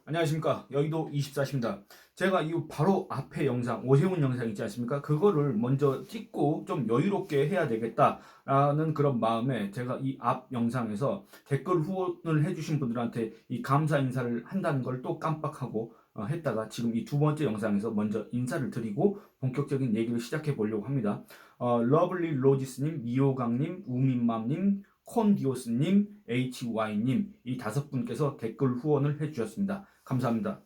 안녕하십니까. 여의도 24시입니다. 제가 이 바로 앞에 영상, 오세훈 영상 있지 않습니까? 그거를 먼저 찍고 좀 여유롭게 해야 되겠다라는 그런 마음에 제가 이 앞 영상에서 댓글 후원을 해주신 분들한테 이 감사 인사를 한다는 걸 또 깜빡하고 했다가 지금 이 두 번째 영상에서 먼저 인사를 드리고 본격적인 얘기를 시작해 보려고 합니다. 러블리 로지스님, 미호강님, 우민맘님, 콘디오스님, HY님 이 다섯 분께서 댓글 후원을 해주셨습니다. 감사합니다.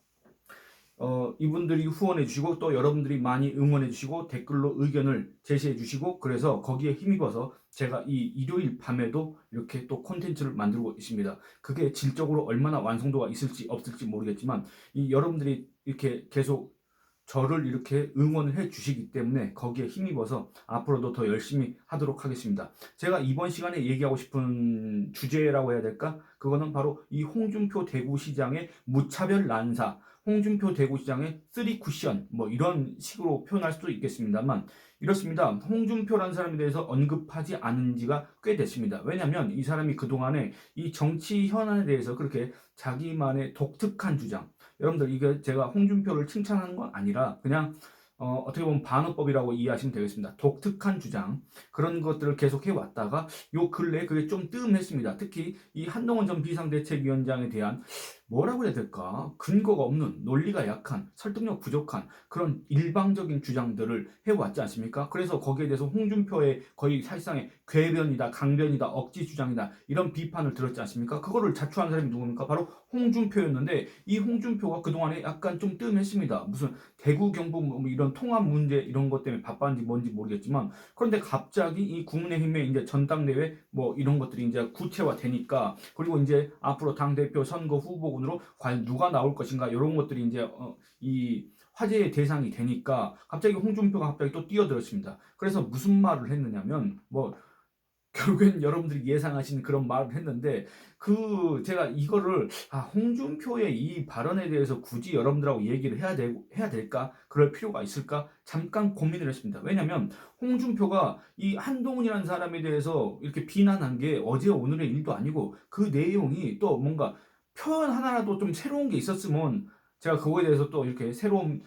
이분들이 후원해 주시고 또 여러분들이 많이 응원해 주시고 댓글로 의견을 제시해 주시고 그래서 거기에 힘입어서 제가 이 일요일 밤에도 이렇게 또 콘텐츠를 만들고 있습니다. 그게 질적으로 얼마나 완성도가 있을지 없을지 모르겠지만 이 여러분들이 이렇게 계속 저를 이렇게 응원을 해 주시기 때문에 거기에 힘입어서 앞으로도 더 열심히 하도록 하겠습니다. 제가 이번 시간에 얘기하고 싶은 주제라고 해야 될까? 그거는 바로 이 홍준표 대구시장의 무차별 난사, 홍준표 대구시장의 쓰리 쿠션 뭐 이런 식으로 표현할 수도 있겠습니다만 이렇습니다. 홍준표라는 사람에 대해서 언급하지 않은 지가 꽤 됐습니다. 왜냐하면 이 사람이 그동안에 이 정치 현안에 대해서 그렇게 자기만의 독특한 주장, 여러분들 이게 제가 홍준표를 칭찬하는 건 아니라 그냥 어떻게 보면 반어법이라고 이해하시면 되겠습니다. 독특한 주장 그런 것들을 계속 해왔다가 요 근래 그게 좀 뜸했습니다. 특히 이 한동훈 전 비상대책위원장에 대한 뭐라고 해야 될까? 근거가 없는, 논리가 약한, 설득력 부족한 그런 일방적인 주장들을 해왔지 않습니까? 그래서 거기에 대해서 홍준표의 거의 사실상의 궤변이다, 강변이다, 억지 주장이다 이런 비판을 들었지 않습니까? 그거를 자초한 사람이 누굽니까? 바로 홍준표였는데 이 홍준표가 그동안에 약간 좀 뜸했습니다. 무슨 대구 경북 뭐 이런 통합 문제 이런 것 때문에 바빴는지 뭔지 모르겠지만 그런데 갑자기 이 국민의힘의 이제 전당대회 뭐 이런 것들이 이제 구체화되니까 그리고 이제 앞으로 당대표 선거 후보군으로 과연 누가 나올 것인가 이런 것들이 이제 이 화제의 대상이 되니까 갑자기 홍준표가 갑자기 또 뛰어들었습니다. 그래서 무슨 말을 했느냐면 뭐 결국엔 여러분들이 예상하신 그런 말을 했는데 그 제가 이거를 홍준표의 이 발언에 대해서 굳이 여러분들하고 얘기를 해야 될까? 그럴 필요가 있을까? 잠깐 고민을 했습니다. 왜냐면 홍준표가 이 한동훈이라는 사람에 대해서 이렇게 비난한 게 어제 오늘의 일도 아니고 그 내용이 또 뭔가 표현 하나라도 좀 새로운 게 있었으면 제가 그거에 대해서 또 이렇게 새로운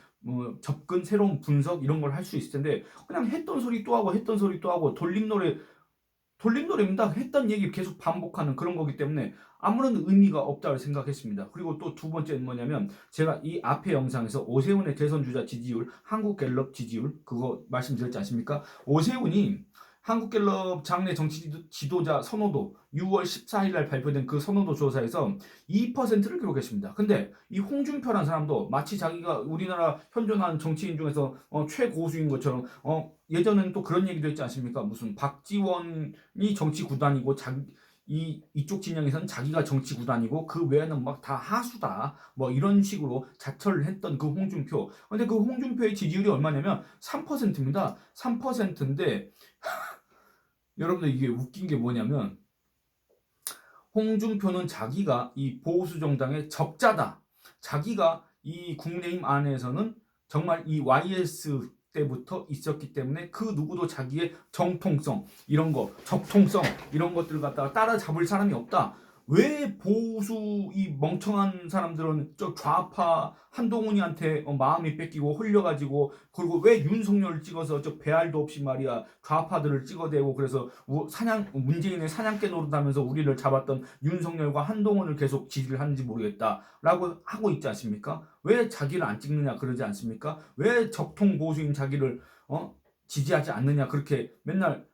접근, 새로운 분석 이런 걸 할 수 있을 텐데 그냥 했던 소리 또 하고 했던 소리 또 하고 돌림노래입니다. 했던 얘기 계속 반복하는 그런 거기 때문에 아무런 의미가 없다고 생각했습니다. 그리고 또 두 번째는 뭐냐면 제가 이 앞에 영상에서 오세훈의 대선주자 지지율, 한국갤럽 지지율 그거 말씀드렸지 않습니까? 오세훈이 한국갤럽 장내 정치 지도자 선호도 6월 14일 날 발표된 그 선호도 조사에서 2%를 기록했습니다. 근데 이 홍준표라는 사람도 마치 자기가 우리나라 현존하는 정치인 중에서 최고수인 것처럼 예전에는 또 그런 얘기도 했지 않습니까? 무슨 박지원이 정치 구단이고 이쪽 진영에서는 자기가 정치 구단이고 그 외에는 막 다 하수다 뭐 이런 식으로 자처를 했던 그 홍준표. 근데 그 홍준표의 지지율이 얼마냐면 3%입니다. 3%인데 여러분들 이게 웃긴 게 뭐냐면 홍준표는 자기가 이 보수 정당의 적자다. 자기가 이 국민의힘 안에서는 정말 이 YS 때부터 있었기 때문에 그 누구도 자기의 정통성 이런 거 적통성 이런 것들을 갖다가 따라잡을 사람이 없다. 왜 보수 이 멍청한 사람들은 저 좌파 한동훈이한테 마음이 뺏기고 홀려가지고 그리고 왜 윤석열을 찍어서 저 배알도 없이 말이야 좌파들을 찍어대고 그래서 문재인의 사냥개 노릇하면서 우리를 잡았던 윤석열과 한동훈을 계속 지지를 하는지 모르겠다라고 하고 있지 않습니까? 왜 자기를 안 찍느냐 그러지 않습니까? 왜 적통 보수인 자기를 지지하지 않느냐 그렇게 맨날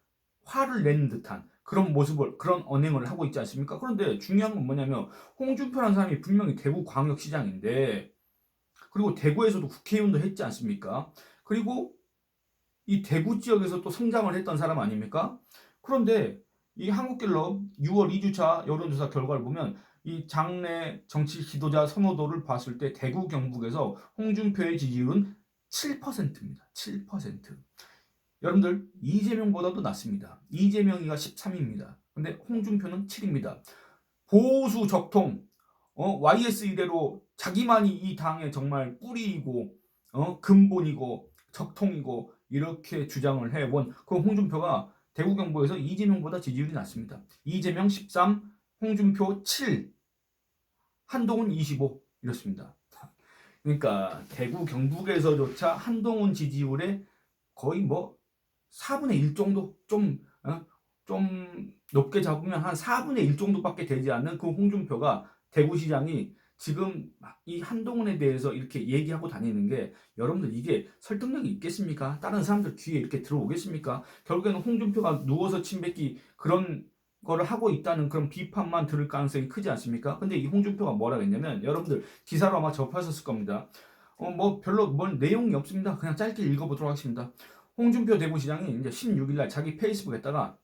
화를 내는 듯한 그런 모습을 그런 언행을 하고 있지 않습니까? 그런데 중요한 건 뭐냐면 홍준표라는 사람이 분명히 대구광역시장인데 그리고 대구에서도 국회의원도 했지 않습니까? 그리고 이 대구 지역에서 또 성장을 했던 사람 아닙니까? 그런데 이 한국갤럽 6월 2주차 여론조사 결과를 보면 이 장내 정치 지도자 선호도를 봤을 때 대구 경북에서 홍준표의 지지율은 7%입니다. 7%. 여러분들 이재명보다도 낮습니다. 이재명이가 13입니다. 근데 홍준표는 7입니다. 보수 적통 YS 이래로 자기만이 이 당의 정말 뿌리이고 근본이고 적통이고 이렇게 주장을 해본 그 홍준표가 대구 경북에서 이재명보다 지지율이 낮습니다. 이재명 13, 홍준표 7, 한동훈 25. 이렇습니다. 그러니까 대구 경북에서조차 한동훈 지지율의 거의 뭐 4분의 1 정도 좀 높게 잡으면 한 4분의 1 정도밖에 되지 않는 그 홍준표가 대구시장이 지금 이 한동훈에 대해서 이렇게 얘기하고 다니는 게 여러분들 이게 설득력이 있겠습니까? 다른 사람들 귀에 이렇게 들어오겠습니까? 결국에는 홍준표가 누워서 침뱉기 그런 거를 하고 있다는 그런 비판만 들을 가능성이 크지 않습니까? 근데 이 홍준표가 뭐라고 했냐면 여러분들 기사로 아마 접하셨을 겁니다. 뭐 별로 뭔 내용이 없습니다. 그냥 짧게 읽어보도록 하겠습니다. 홍준표 대구시장이 이제 16일날 자기 페이스북에다가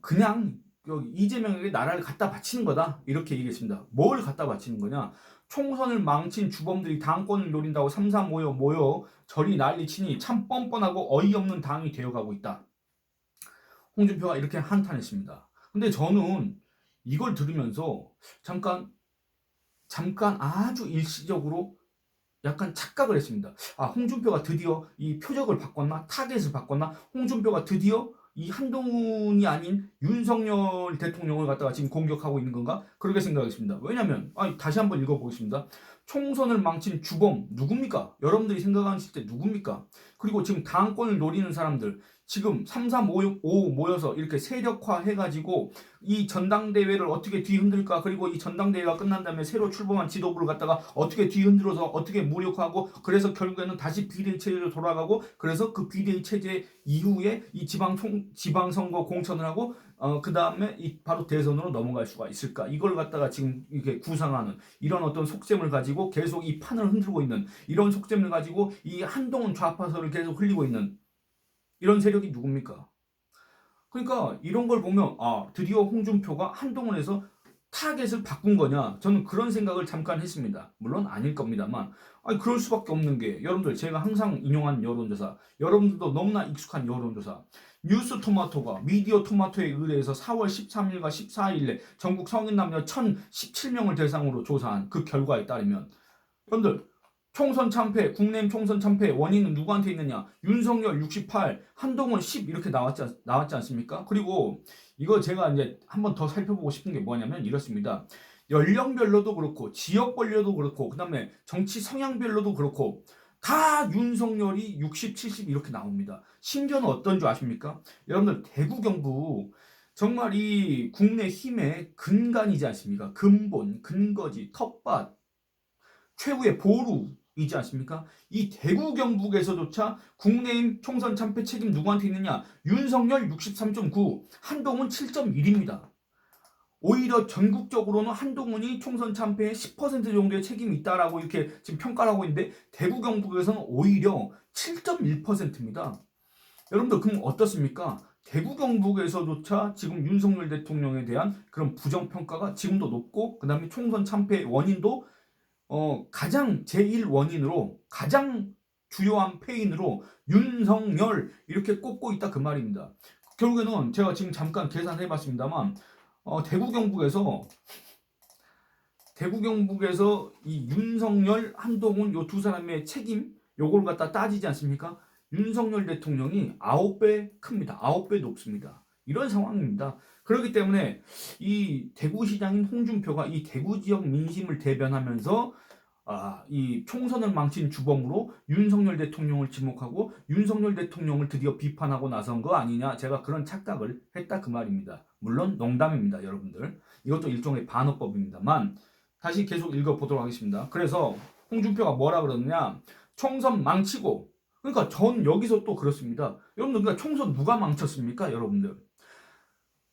그냥 여기 이재명에게 나라를 갖다 바치는 거다 이렇게 얘기했습니다. 뭘 갖다 바치는 거냐? 총선을 망친 주범들이 당권을 노린다고 삼삼 모여 저리 난리치니 참 뻔뻔하고 어이없는 당이 되어가고 있다. 홍준표가 이렇게 한탄했습니다. 근데 저는 이걸 들으면서 잠깐 아주 일시적으로 약간 착각을 했습니다. 아, 홍준표가 드디어 이 표적을 바꿨나? 타겟을 바꿨나? 홍준표가 드디어 이 한동훈이 아닌 윤석열 대통령을 갖다가 지금 공격하고 있는 건가? 그렇게 생각했습니다. 왜냐면 다시 한번 읽어보겠습니다. 총선을 망친 주범 누굽니까? 여러분들이 생각하실 때 누굽니까? 그리고 지금 당권을 노리는 사람들 지금 3355 모여서 이렇게 세력화해가지고 이 전당대회를 어떻게 뒤흔들까? 그리고 이 전당대회가 끝난 다음에 새로 출범한 지도부를 갖다가 어떻게 뒤흔들어서 어떻게 무력화하고 그래서 결국에는 다시 비대위 체제로 돌아가고 그래서 그 비대위 체제 이후에 이 지방선거 공천을 하고 그 다음에 이 바로 대선으로 넘어갈 수가 있을까? 이걸 갖다가 지금 이렇게 구상하는 이런 어떤 속셈을 가지고 계속 이 판을 흔들고 있는 이런 속셈을 가지고 이 한동훈 좌파설을 계속 흘리고 있는 이런 세력이 누굽니까? 그러니까 이런 걸 보면 드디어 홍준표가 한동훈에서 타겟을 바꾼 거냐? 저는 그런 생각을 잠깐 했습니다. 물론 아닐 겁니다만 그럴 수밖에 없는 게 여러분들 제가 항상 인용한 여론조사 여러분들도 너무나 익숙한 여론조사 뉴스 토마토가 미디어 토마토에 의뢰해서 4월 13일과 14일에 전국 성인 남녀 1017명을 대상으로 조사한 그 결과에 따르면 여러분들 총선 참패, 국내임 총선 참패 원인은 누구한테 있느냐? 윤석열 68, 한동훈 10 이렇게 나왔지 않습니까? 그리고 이거 제가 이제 한번 더 살펴보고 싶은 게 뭐냐면 이렇습니다. 연령별로도 그렇고 지역별로도 그렇고 그다음에 정치 성향별로도 그렇고 다 윤석열이 60, 70 이렇게 나옵니다. 심지어는 어떤 줄 아십니까? 여러분들 대구 경북 정말 이 국내 힘의 근간이지 않습니까? 근본, 근거지, 텃밭, 최후의 보루 이지 않습니까? 이 대구 경북에서조차 국내임 총선 참패 책임 누구한테 있느냐? 윤석열 63.9, 한동훈 7.1입니다. 오히려 전국적으로는 한동훈이 총선 참패에 10% 정도의 책임이 있다라고 이렇게 지금 평가를 하고 있는데 대구 경북에서는 오히려 7.1%입니다. 여러분들 그럼 어떻습니까? 대구 경북에서조차 지금 윤석열 대통령에 대한 그런 부정평가가 지금도 높고 그 다음에 총선 참패 원인도 가장 제1원인으로 가장 주요한 페인으로 윤석열 이렇게 꼽고 있다 그 말입니다. 결국에는 제가 지금 잠깐 계산해 봤습니다만 대구 경북에서 이 윤석열 한동훈 요 두 사람의 책임 요걸 갖다 따지지 않습니까? 윤석열 대통령이 9배 큽니다. 9배 높습니다. 이런 상황입니다. 그렇기 때문에 이 대구시장인 홍준표가 이 대구 지역 민심을 대변하면서 이 총선을 망친 주범으로 윤석열 대통령을 지목하고 윤석열 대통령을 드디어 비판하고 나선 거 아니냐 제가 그런 착각을 했다 그 말입니다. 물론 농담입니다 여러분들. 이것도 일종의 반어법입니다만 다시 계속 읽어보도록 하겠습니다. 그래서 홍준표가 뭐라 그러느냐 총선 망치고 그러니까 전 여기서 또 그렇습니다. 여러분들 그러니까 총선 누가 망쳤습니까 여러분들?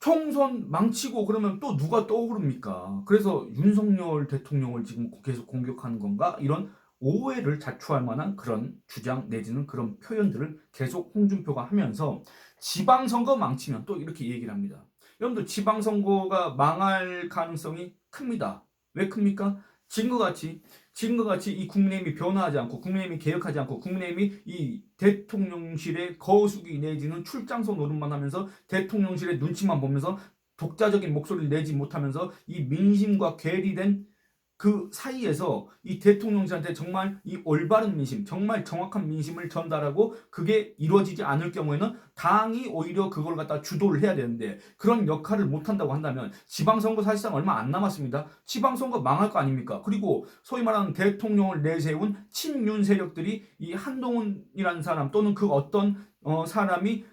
총선 망치고 그러면 또 누가 떠오릅니까? 그래서 윤석열 대통령을 지금 계속 공격하는 건가? 이런 오해를 자초할 만한 그런 주장 내지는 그런 표현들을 계속 홍준표가 하면서 지방선거 망치면 또 이렇게 얘기를 합니다. 여러분들 지방선거가 망할 가능성이 큽니다. 왜 큽니까? 지금과 같이 이 국민의힘이 변화하지 않고 국민의힘이 개혁하지 않고 국민의힘이 이 대통령실의 거수기 내지는 출장소 노릇만 하면서 대통령실의 눈치만 보면서 독자적인 목소리를 내지 못하면서 이 민심과 괴리된 그 사이에서 이 대통령실한테 정말 이 올바른 민심, 정말 정확한 민심을 전달하고 그게 이루어지지 않을 경우에는 당이 오히려 그걸 갖다 주도를 해야 되는데 그런 역할을 못한다고 한다면 지방선거 사실상 얼마 안 남았습니다. 지방선거 망할 거 아닙니까? 그리고 소위 말하는 대통령을 내세운 친윤 세력들이 이 한동훈이라는 사람 또는 그 어떤 사람이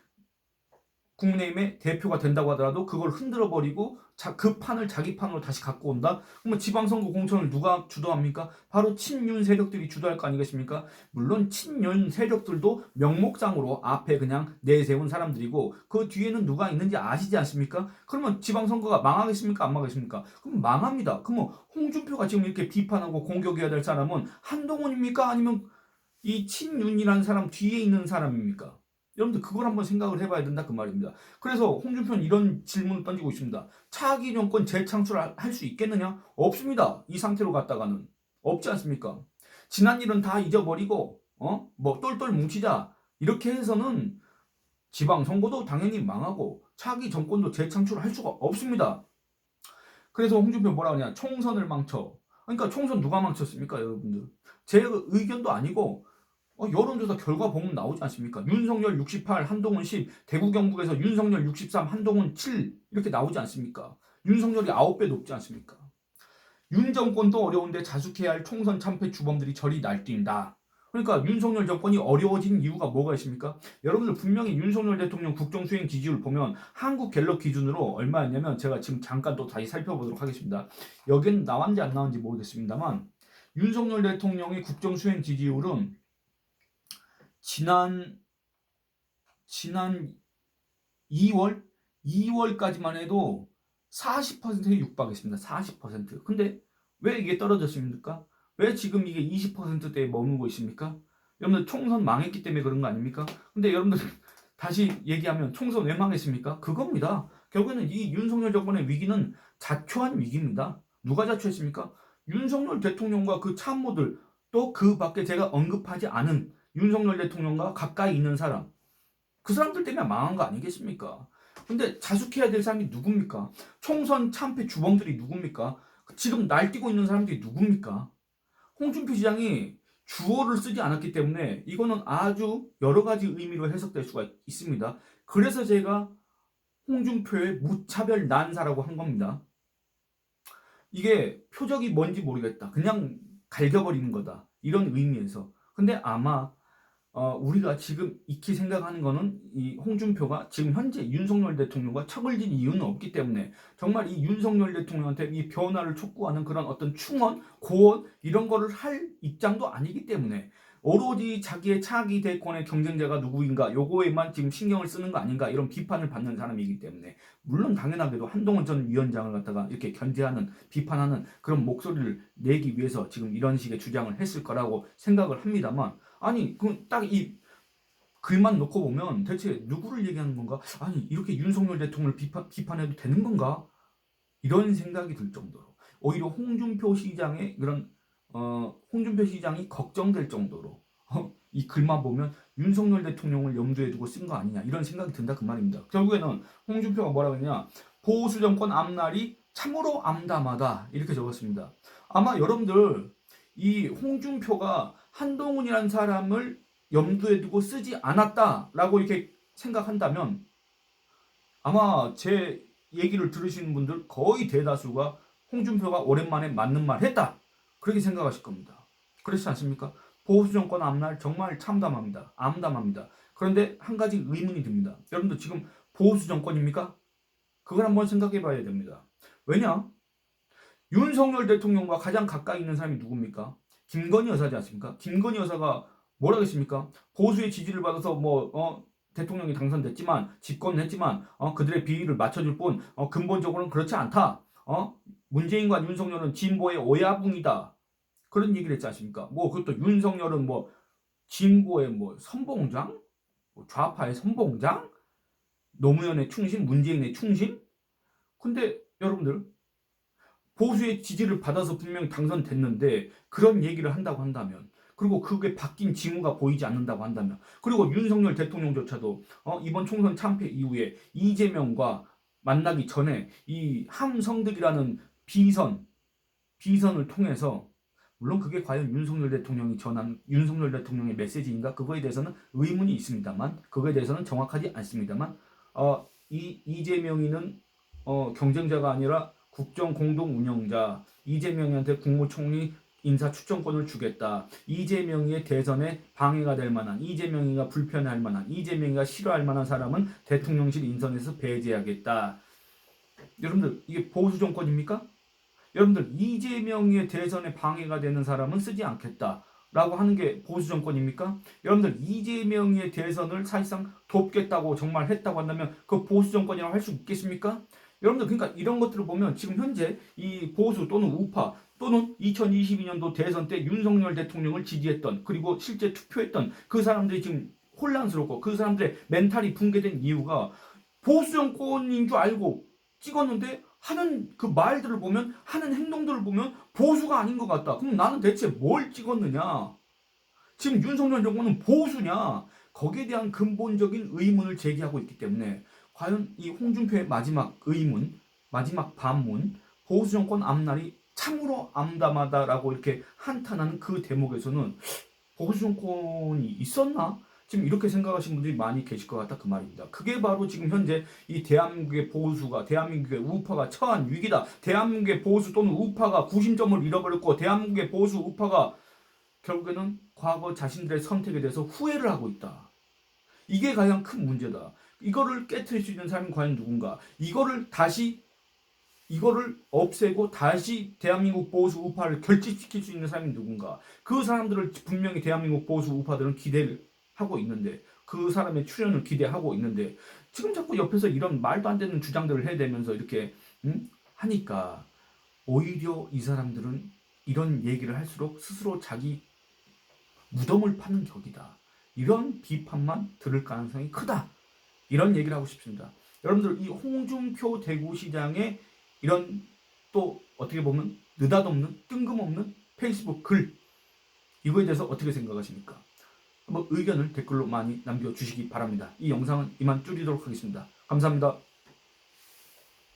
국민의힘의 대표가 된다고 하더라도 그걸 흔들어 버리고 그 판을 자기 판으로 다시 갖고 온다? 그러면 지방선거 공천을 누가 주도합니까? 바로 친윤 세력들이 주도할 거 아니겠습니까? 물론 친윤 세력들도 명목상으로 앞에 그냥 내세운 사람들이고 그 뒤에는 누가 있는지 아시지 않습니까? 그러면 지방선거가 망하겠습니까? 안 망하겠습니까? 그럼 망합니다. 그러면 홍준표가 지금 이렇게 비판하고 공격해야 될 사람은 한동훈입니까? 아니면 이 친윤이라는 사람 뒤에 있는 사람입니까? 여러분들 그걸 한번 생각을 해봐야 된다 그 말입니다. 그래서 홍준표는 이런 질문을 던지고 있습니다. 차기 정권 재창출할 수 있겠느냐? 없습니다. 이 상태로 갔다가는 없지 않습니까? 지난 일은 다 잊어버리고 뭐 똘똘 뭉치자 이렇게 해서는 지방선거도 당연히 망하고 차기 정권도 재창출할 수가 없습니다. 그래서 홍준표 뭐라 하냐? 총선을 망쳐. 그러니까 총선 누가 망쳤습니까, 여러분들? 제 의견도 아니고 여론조사 결과 보면 나오지 않습니까? 윤석열 68, 한동훈 10, 대구 경북에서 윤석열 63, 한동훈 7 이렇게 나오지 않습니까? 윤석열이 9배 높지 않습니까? 윤 정권도 어려운데 자숙해야 할 총선 참패 주범들이 저리 날뛴다. 그러니까 윤석열 정권이 어려워진 이유가 뭐가 있습니까? 여러분들 분명히 윤석열 대통령 국정수행 지지율 보면 한국갤럽 기준으로 얼마였냐면 제가 지금 잠깐 또 다시 살펴보도록 하겠습니다. 여기는 나왔는지 안 나왔는지 모르겠습니다만 윤석열 대통령의 국정수행 지지율은 지난 2월까지만 해도 40%에 육박했습니다. 40%. 근데 왜 이게 떨어졌습니까? 왜 지금 이게 20%대에 머물고 있습니까? 여러분들 총선 망했기 때문에 그런 거 아닙니까? 근데 여러분들 다시 얘기하면 총선 왜 망했습니까? 그겁니다. 결국에는 이 윤석열 정권의 위기는 자초한 위기입니다. 누가 자초했습니까? 윤석열 대통령과 그 참모들 또 그 밖에 제가 언급하지 않은 윤석열 대통령과 가까이 있는 사람 그 사람들 때문에 망한 거 아니겠습니까? 근데 자숙해야 될 사람이 누굽니까? 총선 참패 주범들이 누굽니까? 지금 날뛰고 있는 사람들이 누굽니까? 홍준표 시장이 주어를 쓰지 않았기 때문에 이거는 아주 여러 가지 의미로 해석될 수가 있습니다. 그래서 제가 홍준표의 무차별 난사라고 한 겁니다. 이게 표적이 뭔지 모르겠다. 그냥 갈겨버리는 거다. 이런 의미에서. 근데 아마 우리가 지금 익히 생각하는 거는 이 홍준표가 지금 현재 윤석열 대통령과 척을 진 이유는 없기 때문에 정말 이 윤석열 대통령한테 이 변화를 촉구하는 그런 어떤 충원, 고언 이런 거를 할 입장도 아니기 때문에 오로지 자기의 차기 대권의 경쟁자가 누구인가 요거에만 지금 신경을 쓰는 거 아닌가 이런 비판을 받는 사람이기 때문에 물론 당연하게도 한동훈 전 위원장을 갖다가 이렇게 견제하는 비판하는 그런 목소리를 내기 위해서 지금 이런 식의 주장을 했을 거라고 생각을 합니다만 아니 그 딱 이 글만 놓고 보면 대체 누구를 얘기하는 건가? 아니 이렇게 윤석열 대통령을 비판해도 되는 건가? 이런 생각이 들 정도로 오히려 홍준표 시장의 그런 홍준표 시장이 걱정될 정도로 이 글만 보면 윤석열 대통령을 염두에 두고 쓴 거 아니냐 이런 생각이 든다 그 말입니다. 결국에는 홍준표가 뭐라고 했냐? 보수 정권 앞날이 참으로 암담하다 이렇게 적었습니다. 아마 여러분들 이 홍준표가 한동훈이라는 사람을 염두에 두고 쓰지 않았다라고 이렇게 생각한다면 아마 제 얘기를 들으시는 분들 거의 대다수가 홍준표가 오랜만에 맞는 말 했다 그렇게 생각하실 겁니다. 그렇지 않습니까? 보수 정권 앞날 정말 참담합니다. 암담합니다. 그런데 한 가지 의문이 듭니다. 여러분들 지금 보수 정권입니까? 그걸 한번 생각해 봐야 됩니다. 왜냐? 윤석열 대통령과 가장 가까이 있는 사람이 누굽니까? 김건희 여사지 않습니까? 김건희 여사가 뭐라고 했습니까? 보수의 지지를 받아서 대통령이 당선됐지만 집권했지만 그들의 비위를 맞춰줄 뿐 근본적으로는 그렇지 않다. 문재인과 윤석열은 진보의 오야붕이다. 그런 얘기를 했지 않습니까? 뭐 그것도 윤석열은 뭐 진보의 뭐 선봉장, 좌파의 선봉장, 노무현의 충신, 문재인의 충신. 근데 여러분들 보수의 지지를 받아서 분명히 당선됐는데 그런 얘기를 한다고 한다면 그리고 그게 바뀐 징후가 보이지 않는다고 한다면 그리고 윤석열 대통령조차도 이번 총선 참패 이후에 이재명과 만나기 전에 이 함성득이라는 비선 비선을 통해서, 물론 그게 과연 윤석열 대통령이 전한 윤석열 대통령의 메시지인가, 그거에 대해서는 의문이 있습니다만, 그거에 대해서는 정확하지 않습니다만, 이재명이는 경쟁자가 아니라 국정 공동 운영자, 이재명한테 국무총리 인사 추천권을 주겠다. 이재명의 대선에 방해가 될 만한, 이재명이가 불편할 만한, 이재명이가 싫어할 만한 사람은 대통령실 인선에서 배제하겠다. 여러분들, 이게 보수 정권입니까? 여러분들, 이재명의 대선에 방해가 되는 사람은 쓰지 않겠다 라고 하는 게 보수 정권입니까? 여러분들, 이재명의 대선을 사실상 돕겠다고 정말 했다고 한다면 그 보수 정권이라고 할 수 있겠습니까? 여러분들, 그러니까 이런 것들을 보면 지금 현재 이 보수 또는 우파 또는 2022년도 대선 때 윤석열 대통령을 지지했던, 그리고 실제 투표했던 그 사람들이 지금 혼란스럽고, 그 사람들의 멘탈이 붕괴된 이유가 보수 정권인 줄 알고 찍었는데 하는 그 말들을 보면, 하는 행동들을 보면 보수가 아닌 것 같다. 그럼 나는 대체 뭘 찍었느냐? 지금 윤석열 정권은 보수냐? 거기에 대한 근본적인 의문을 제기하고 있기 때문에, 과연 이 홍준표의 마지막 의문, 마지막 반문, 보수 정권 앞날이 참으로 암담하다라고 이렇게 한탄하는 그 대목에서는 보수 정권이 있었나? 지금 이렇게 생각하시는 분들이 많이 계실 것 같다, 그 말입니다. 그게 바로 지금 현재 이 대한민국의 보수가, 대한민국의 우파가 처한 위기다. 대한민국의 보수 또는 우파가 구심점을 잃어버렸고, 대한민국의 보수 우파가 결국에는 과거 자신들의 선택에 대해서 후회를 하고 있다. 이게 가장 큰 문제다. 이거를 깨트릴 수 있는 사람이 과연 누군가? 이거를 없애고 다시 대한민국 보수 우파를 결집시킬 수 있는 사람이 누군가? 그 사람들을 분명히 대한민국 보수 우파들은 기대를 하고 있는데, 그 사람의 출연을 기대하고 있는데, 지금 자꾸 옆에서 이런 말도 안 되는 주장들을 해대면서 이렇게 하니까, 오히려 이 사람들은 이런 얘기를 할수록 스스로 자기 무덤을 파는 격이다. 이런 비판만 들을 가능성이 크다. 이런 얘기를 하고 싶습니다. 여러분들, 이 홍준표 대구시장의 이런, 또 어떻게 보면 느닷없는, 뜬금없는 페이스북 글, 이거에 대해서 어떻게 생각하십니까? 한번 의견을 댓글로 많이 남겨주시기 바랍니다. 이 영상은 이만 줄이도록 하겠습니다. 감사합니다.